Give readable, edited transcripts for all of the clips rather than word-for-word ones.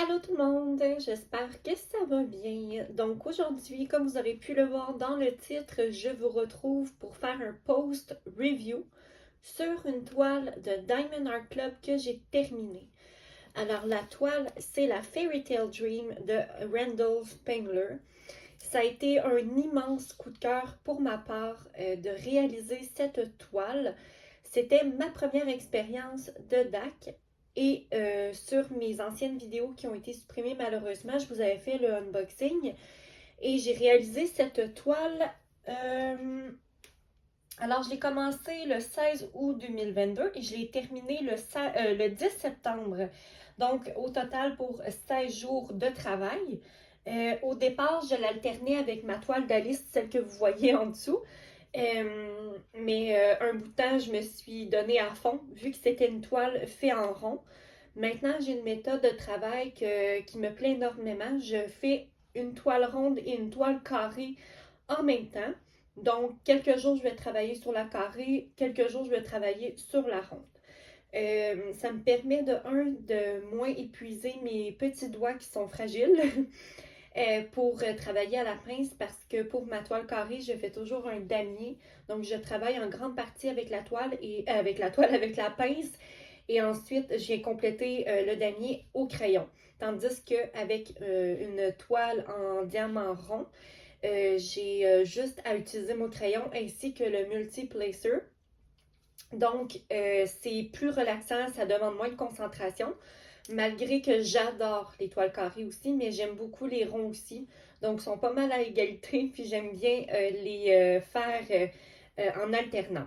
Allô tout le monde, j'espère que ça va bien. Donc aujourd'hui, comme vous aurez pu le voir dans le titre, je vous retrouve pour faire un post review sur une toile de Diamond Art Club que j'ai terminée. Alors la toile, c'est la Fairy Tale Dream de Randall Spengler. Ça a été un immense coup de cœur pour ma part de réaliser cette toile. C'était ma première expérience de DAC et sur mes anciennes vidéos qui ont été supprimées malheureusement, je vous avais fait le unboxing et j'ai réalisé cette toile. Alors, je l'ai commencé le 16 août 2022 et je l'ai terminé le 10 septembre. Donc, au total, pour 16 jours de travail. Au départ, je l'alternais avec ma toile d'Alice, celle que vous voyez en dessous. Mais un bout de temps, je me suis donnée à fond, vu que c'était une toile faite en rond. Maintenant, j'ai une méthode de travail qui me plaît énormément. Je fais une toile ronde et une toile carrée en même temps. Donc, quelques jours, je vais travailler sur la carrée, quelques jours, je vais travailler sur la ronde. Ça me permet de moins épuiser mes petits doigts qui sont fragiles pour travailler à la pince parce que pour ma toile carrée, je fais toujours un damier. Donc, je travaille en grande partie avec la toile et avec la pince. Et ensuite, j'ai complété le damier au crayon. Tandis qu'avec une toile en diamant rond, j'ai juste à utiliser mon crayon ainsi que le multi-placer. Donc, c'est plus relaxant, ça demande moins de concentration, malgré que j'adore les toiles carrées aussi, mais j'aime beaucoup les ronds aussi. Donc, ils sont pas mal à égalité, puis j'aime bien les faire en alternance.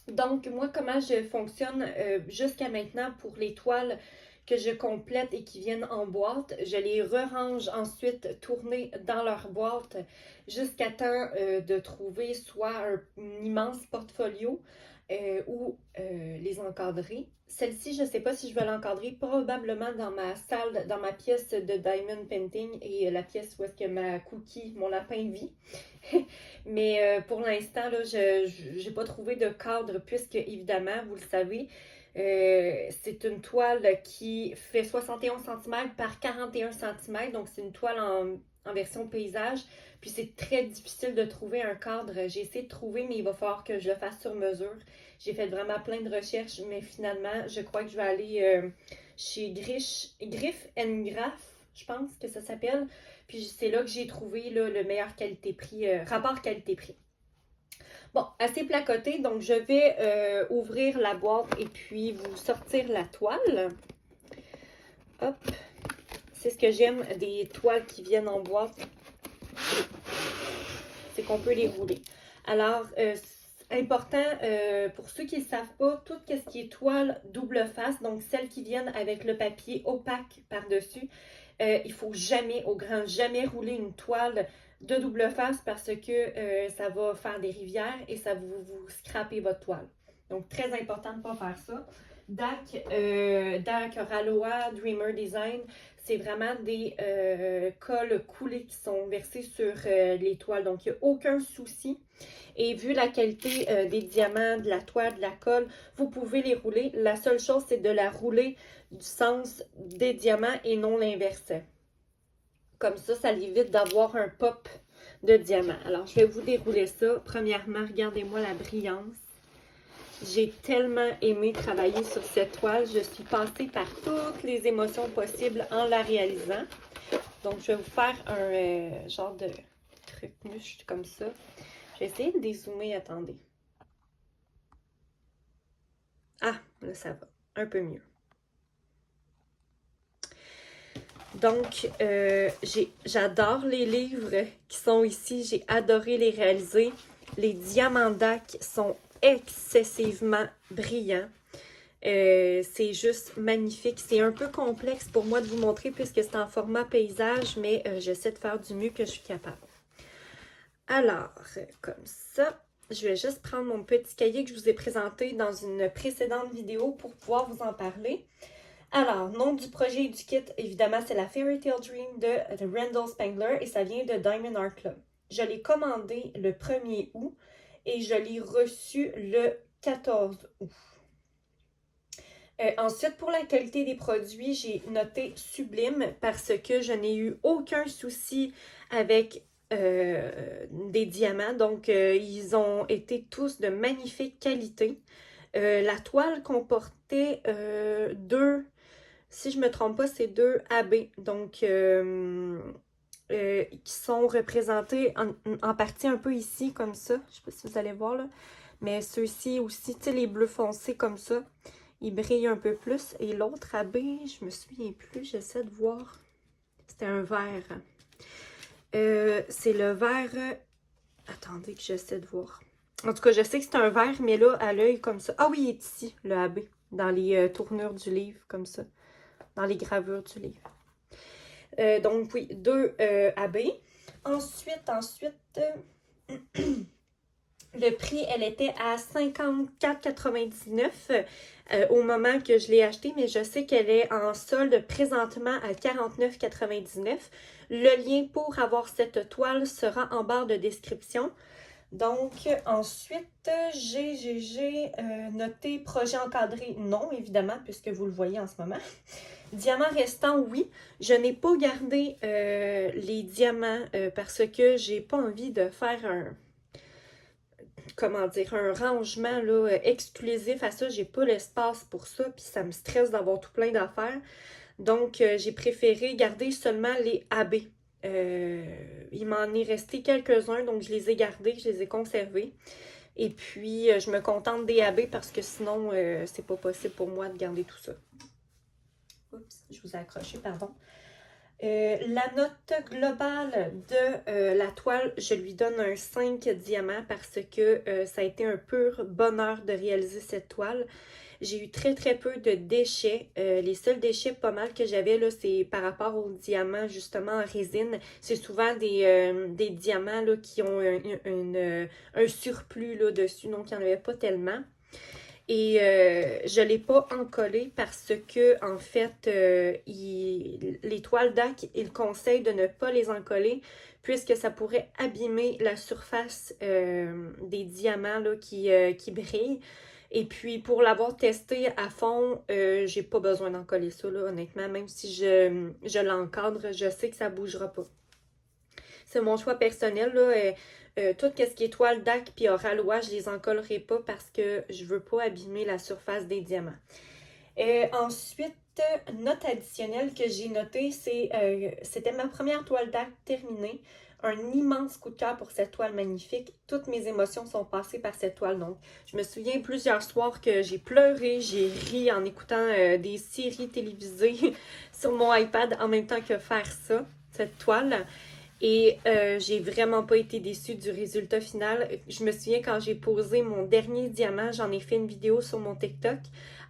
Donc, moi, comment je fonctionne jusqu'à maintenant pour les toiles que je complète et qui viennent en boîte, je les re-range ensuite tournées dans leur boîte jusqu'à temps de trouver soit un immense portfolio ou les encadrer. Celle-ci, je ne sais pas si je vais l'encadrer, probablement dans ma salle, dans ma pièce de diamond painting et la pièce où est-ce que ma cookie, mon lapin vit. Mais pour l'instant, là, je n'ai pas trouvé de cadre puisque, évidemment, vous le savez, c'est une toile qui fait 71 cm par 41 cm. Donc, c'est une toile en version paysage. Puis, c'est très difficile de trouver un cadre. J'ai essayé de trouver, mais il va falloir que je le fasse sur mesure. J'ai fait vraiment plein de recherches, mais finalement, je crois que je vais aller chez Griff Graph, je pense que ça s'appelle. Puis c'est là que j'ai trouvé là, le meilleur qualité-prix, rapport qualité-prix. Bon, assez placoté, donc je vais ouvrir la boîte et puis vous sortir la toile. Hop, c'est ce que j'aime des toiles qui viennent en boîte, c'est qu'on peut les rouler. Alors, important, pour ceux qui ne savent pas, tout ce qui est toile double face, donc celles qui viennent avec le papier opaque par-dessus, il faut jamais, au grand jamais, rouler une toile de double face parce que ça va faire des rivières et ça va vous scraper votre toile. Donc, très important de ne pas faire ça. DAC Raloa Dreamer Design, c'est vraiment des cols coulés qui sont versés sur les toiles. Donc, il n'y a aucun souci. Et vu la qualité des diamants, de la toile, de la colle, vous pouvez les rouler. La seule chose, c'est de la rouler du sens des diamants et non l'inverse. Comme ça l'évite d'avoir un pop de diamants. Alors, je vais vous dérouler ça. Premièrement, regardez-moi la brillance. J'ai tellement aimé travailler sur cette toile. Je suis passée par toutes les émotions possibles en la réalisant. Donc, je vais vous faire un genre de truc mouche comme ça. Je vais essayer de dézoomer, attendez. Ah, là, ça va. Un peu mieux. Donc, j'adore les livres qui sont ici. J'ai adoré les réaliser. Les diamants DAC sont excessivement brillants. C'est juste magnifique. C'est un peu complexe pour moi de vous montrer puisque c'est en format paysage, mais j'essaie de faire du mieux que je suis capable. Alors, comme ça, je vais juste prendre mon petit cahier que je vous ai présenté dans une précédente vidéo pour pouvoir vous en parler. Alors, nom du projet et du kit, évidemment, c'est la Fairy Tale Dream de Randall Spengler et ça vient de Diamond Art Club. Je l'ai commandé le 1er août et je l'ai reçu le 14 août. Ensuite, pour la qualité des produits, j'ai noté sublime parce que je n'ai eu aucun souci avec des diamants. Donc, ils ont été tous de magnifique qualité. La toile comportait deux, si je ne me trompe pas, c'est deux AB. Donc, qui sont représentés en partie un peu ici, comme ça. Je ne sais pas si vous allez voir là. Mais ceux-ci aussi, tu sais, les bleus foncés comme ça, ils brillent un peu plus. Et l'autre AB, je me souviens plus, j'essaie de voir. C'était un vert. C'est le vert... Attendez que j'essaie de voir. En tout cas, je sais que c'est un vert, mais là, à l'œil comme ça. Ah oui, il est ici, le AB. Dans les tournures du livre, comme ça. Dans les gravures du livre. Donc oui, deux AB. Ensuite, le prix, elle était à 54,99 au moment que je l'ai acheté, mais je sais qu'elle est en solde présentement à 49,99. Le lien pour avoir cette toile sera en barre de description. Donc, ensuite, j'ai noté projet encadré, non, évidemment, puisque vous le voyez en ce moment. Diamants restants, oui. Je n'ai pas gardé les diamants parce que j'ai pas envie de faire un rangement là, exclusif à ça. J'ai pas l'espace pour ça, puis ça me stresse d'avoir tout plein d'affaires. Donc, j'ai préféré garder seulement les AB. Il m'en est resté quelques-uns, donc je les ai gardés, je les ai conservés. Et puis, je me contente des AB parce que sinon, c'est pas possible pour moi de garder tout ça. Oups, je vous ai accroché, pardon. La note globale de la toile, je lui donne un 5 diamants parce que ça a été un pur bonheur de réaliser cette toile. J'ai eu très peu de déchets. Les seuls déchets pas mal que j'avais là, c'est par rapport aux diamants justement en résine. C'est souvent des diamants là, qui ont un surplus là, dessus, donc il n'y en avait pas tellement. Et je ne l'ai pas encollé parce que, en fait, les toiles DAC, ils conseillent de ne pas les encoller puisque ça pourrait abîmer la surface des diamants là, qui brillent. Et puis, pour l'avoir testé à fond, j'ai pas besoin d'encoller ça, là, honnêtement. Même si je l'encadre, je sais que ça bougera pas. C'est mon choix personnel, là. Tout ce qui est toile DAC puis Oralois, je les encollerai pas parce que je veux pas abîmer la surface des diamants. Ensuite, note additionnelle que j'ai notée, c'était ma première toile DAC terminée. Un immense coup de cœur pour cette toile magnifique. Toutes mes émotions sont passées par cette toile. Donc, je me souviens plusieurs soirs que j'ai pleuré, j'ai ri en écoutant des séries télévisées sur mon iPad en même temps que faire ça, cette toile. Et j'ai vraiment pas été déçue du résultat final. Je me souviens quand j'ai posé mon dernier diamant, j'en ai fait une vidéo sur mon TikTok.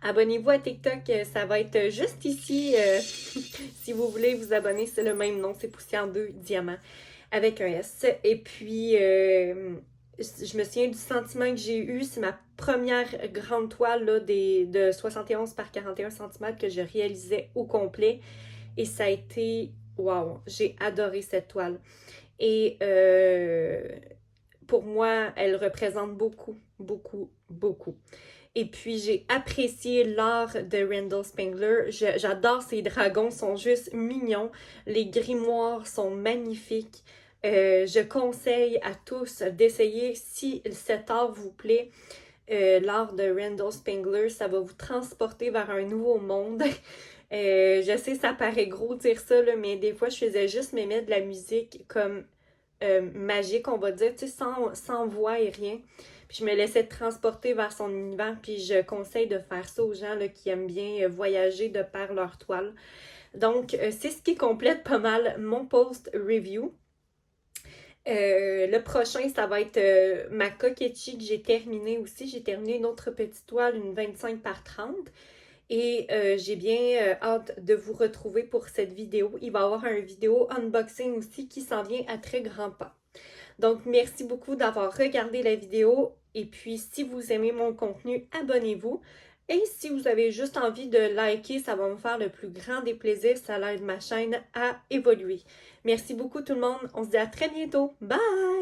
Abonnez-vous à TikTok, ça va être juste ici. Si vous voulez vous abonner, c'est le même nom, c'est Poussière 2 Diamant avec un S. Et puis, je me souviens du sentiment que j'ai eu. C'est ma première grande toile là, de 71 par 41 cm que je réalisais au complet. Et ça a été... Wow, j'ai adoré cette toile. Et pour moi, elle représente beaucoup. Et puis, j'ai apprécié l'art de Randall Spangler. J'adore ces dragons, sont juste mignons. Les grimoires sont magnifiques. Je conseille à tous d'essayer, si cet art vous plaît, l'art de Randall Spangler, ça va vous transporter vers un nouveau monde. Je sais, ça paraît gros dire ça, là, mais des fois, je faisais juste me mettre de la musique comme magique, on va dire, tu sais, sans voix et rien. Puis je me laissais transporter vers son univers, puis je conseille de faire ça aux gens là, qui aiment bien voyager de par leur toile. Donc, c'est ce qui complète pas mal mon post review. Le prochain, ça va être ma Kokechi que j'ai terminé aussi. J'ai terminé une autre petite toile, une 25 par 30. Et j'ai bien hâte de vous retrouver pour cette vidéo. Il va y avoir une vidéo unboxing aussi qui s'en vient à très grands pas. Donc, merci beaucoup d'avoir regardé la vidéo. Et puis, si vous aimez mon contenu, abonnez-vous. Et si vous avez juste envie de liker, ça va me faire le plus grand des plaisirs. Ça aide ma chaîne à évoluer. Merci beaucoup tout le monde. On se dit à très bientôt. Bye!